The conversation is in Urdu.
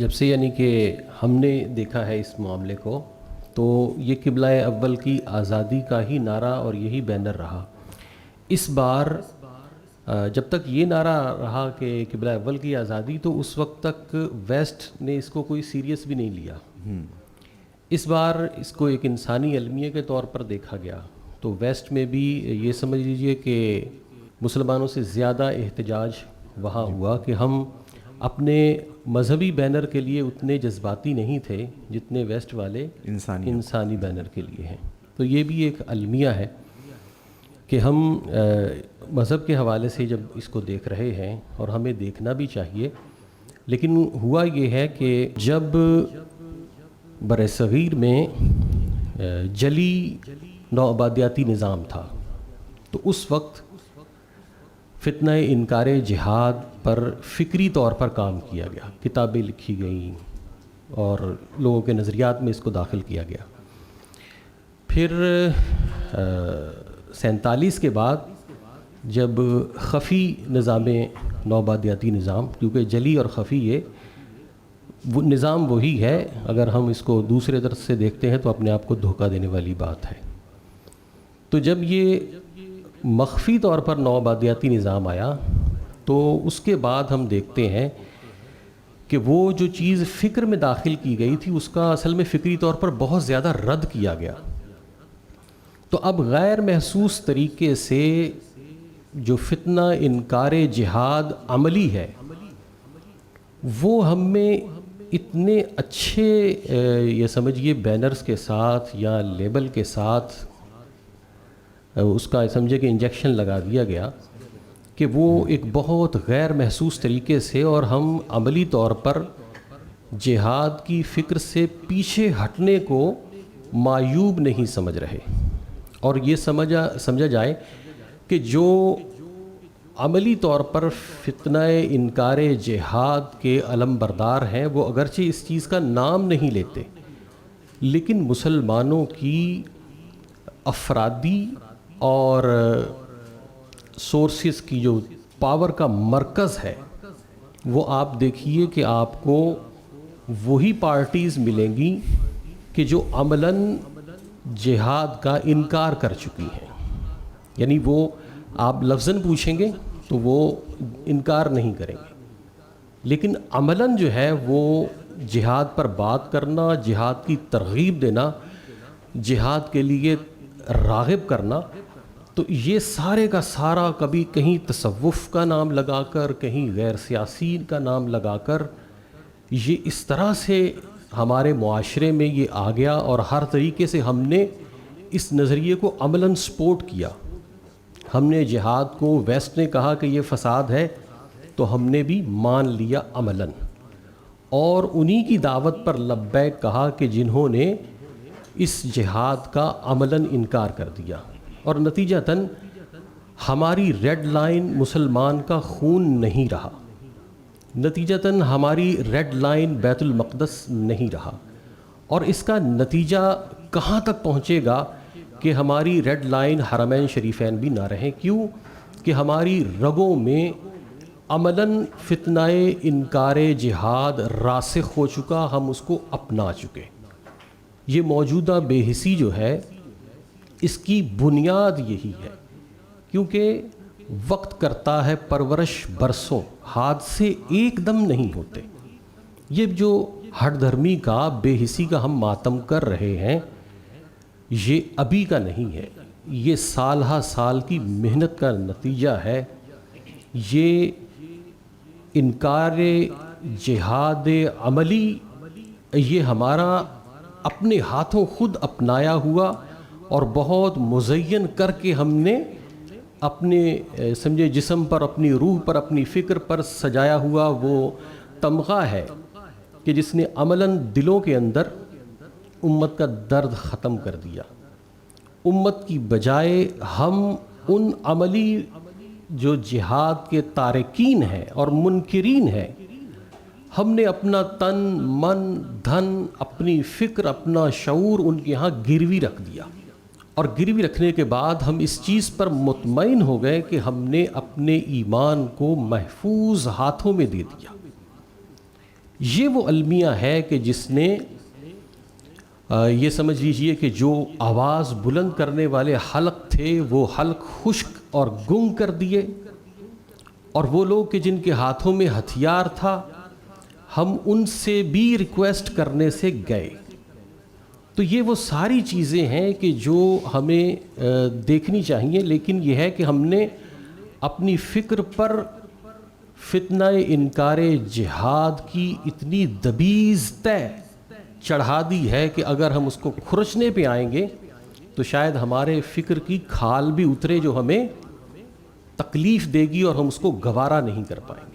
جب سے یعنی کہ ہم نے دیکھا ہے اس معاملے کو، تو یہ قبلہ اول کی آزادی کا ہی نعرہ اور یہی بینر رہا۔ اس بار جب تک یہ نعرہ رہا کہ قبلہ اول کی آزادی، تو اس وقت تک ویسٹ نے اس کو کوئی سیریس بھی نہیں لیا۔ اس بار اس کو ایک انسانی المیہ کے طور پر دیکھا گیا، تو ویسٹ میں بھی یہ سمجھ لیجئے کہ مسلمانوں سے زیادہ احتجاج وہاں ہوا کہ ہم اپنے مذہبی بینر کے لیے اتنے جذباتی نہیں تھے جتنے ویسٹ والے انسانی بینر کے لیے ہیں۔ تو یہ بھی ایک المیہ ہے کہ ہم مذہب کے حوالے سے جب اس کو دیکھ رہے ہیں، اور ہمیں دیکھنا بھی چاہیے، لیکن ہوا یہ ہے کہ جب برصغیر میں جلی نوآبادیاتی نظام تھا، تو اس وقت فتنہ انکار جہاد پر فکری طور پر کام کیا گیا، کتابیں لکھی گئیں اور لوگوں کے نظریات میں اس کو داخل کیا گیا۔ پھر 47 کے بعد جب خفی نظام نوآبادیاتی نظام، کیونکہ جلی اور خفی یہ وہ نظام وہی ہے، اگر ہم اس کو دوسرے طرف سے دیکھتے ہیں تو اپنے آپ کو دھوکہ دینے والی بات ہے۔ تو جب یہ مخفی طور پر نوآبادیاتی نظام آیا، تو اس کے بعد ہم دیکھتے ہیں کہ وہ جو چیز فکر میں داخل کی گئی تھی، اس کا اصل میں فکری طور پر بہت زیادہ رد کیا گیا۔ تو اب غیر محسوس طریقے سے جو فتنہ انکار جہاد عملی ہے، وہ ہم میں اتنے اچھے یہ سمجھیے بینرز کے ساتھ یا لیبل کے ساتھ اس کا سمجھے کہ انجیکشن لگا دیا گیا کہ وہ ایک بہت غیر محسوس طریقے سے، اور ہم عملی طور پر جہاد کی فکر سے پیچھے ہٹنے کو معیوب نہیں سمجھ رہے، اور یہ سمجھا جائے کہ جو عملی طور پر فتنہ انکار جہاد کے علم بردار ہیں، وہ اگرچہ اس چیز کا نام نہیں لیتے، لیکن مسلمانوں کی افرادی اور سورسز کی جو پاور کا مرکز ہے، وہ آپ دیکھیے کہ آپ کو وہی پارٹیز ملیں گی کہ جو عملاً جہاد کا انکار کر چکی ہیں۔ یعنی وہ آپ لفظاً پوچھیں گے تو وہ انکار نہیں کریں گے، لیکن عملاً جو ہے وہ جہاد پر بات کرنا، جہاد کی ترغیب دینا، جہاد کے لیے راغب کرنا، تو یہ سارے کا سارا کبھی کہیں تصوف کا نام لگا کر، کہیں غیر سیاسی کا نام لگا کر، یہ اس طرح سے ہمارے معاشرے میں یہ آ گیا، اور ہر طریقے سے ہم نے اس نظریے کو عملاً سپورٹ کیا۔ ہم نے جہاد کو، ویسٹ نے کہا کہ یہ فساد ہے، تو ہم نے بھی مان لیا عملاً، اور انہی کی دعوت پر لبیک کہا کہ جنہوں نے اس جہاد کا عملاً انکار کر دیا، اور نتیجتاً ہماری ریڈ لائن مسلمان کا خون نہیں رہا، نتیجتاً ہماری ریڈ لائن بیت المقدس نہیں رہا، اور اس کا نتیجہ کہاں تک پہنچے گا کہ ہماری ریڈ لائن حرمین شریفین بھی نہ رہیں۔ کیوں کہ ہماری رگوں میں عملاً فتنہ انکار جہاد راسخ ہو چکا، ہم اس کو اپنا چکے۔ یہ موجودہ بے حسی جو ہے، اس کی بنیاد یہی ہے، کیونکہ وقت کرتا ہے پرورش برسوں، حادثے ایک دم نہیں ہوتے۔ یہ جو ہٹ دھرمی کا، بے حسی کا ہم ماتم کر رہے ہیں، یہ ابھی کا نہیں ہے، یہ سال ہا سال کی محنت کا نتیجہ ہے۔ یہ انکار جہاد عملی، یہ ہمارا اپنے ہاتھوں خود اپنایا ہوا اور بہت مزین کر کے ہم نے اپنے سمجھے جسم پر، اپنی روح پر، اپنی فکر پر سجایا ہوا وہ تمغہ ہے کہ جس نے عملاً دلوں کے اندر امت کا درد ختم کر دیا۔ امت کی بجائے ہم ان عملی جو جہاد کے تارکین ہیں اور منکرین ہیں، ہم نے اپنا تن، من، دھن، اپنی فکر، اپنا شعور ان کے ہاں گروی رکھ دیا، اور گروی رکھنے کے بعد ہم اس چیز پر مطمئن ہو گئے کہ ہم نے اپنے ایمان کو محفوظ ہاتھوں میں دے دیا۔ یہ وہ المیہ ہے کہ جس نے یہ سمجھ لیجئے کہ جو آواز بلند کرنے والے حلق تھے وہ حلق خشک اور گنگ کر دیے، اور وہ لوگ کہ جن کے ہاتھوں میں ہتھیار تھا ہم ان سے بھی ریکویسٹ کرنے سے گئے۔ تو یہ وہ ساری چیزیں ہیں کہ جو ہمیں دیکھنی چاہیے، لیکن یہ ہے کہ ہم نے اپنی فکر پر فتنہ انکار جہاد کی اتنی دبیز طے چڑھا دی ہے کہ اگر ہم اس کو کھرچنے پہ آئیں گے تو شاید ہمارے فکر کی کھال بھی اترے جو ہمیں تکلیف دے گی اور ہم اس کو گوارا نہیں کر پائیں گے۔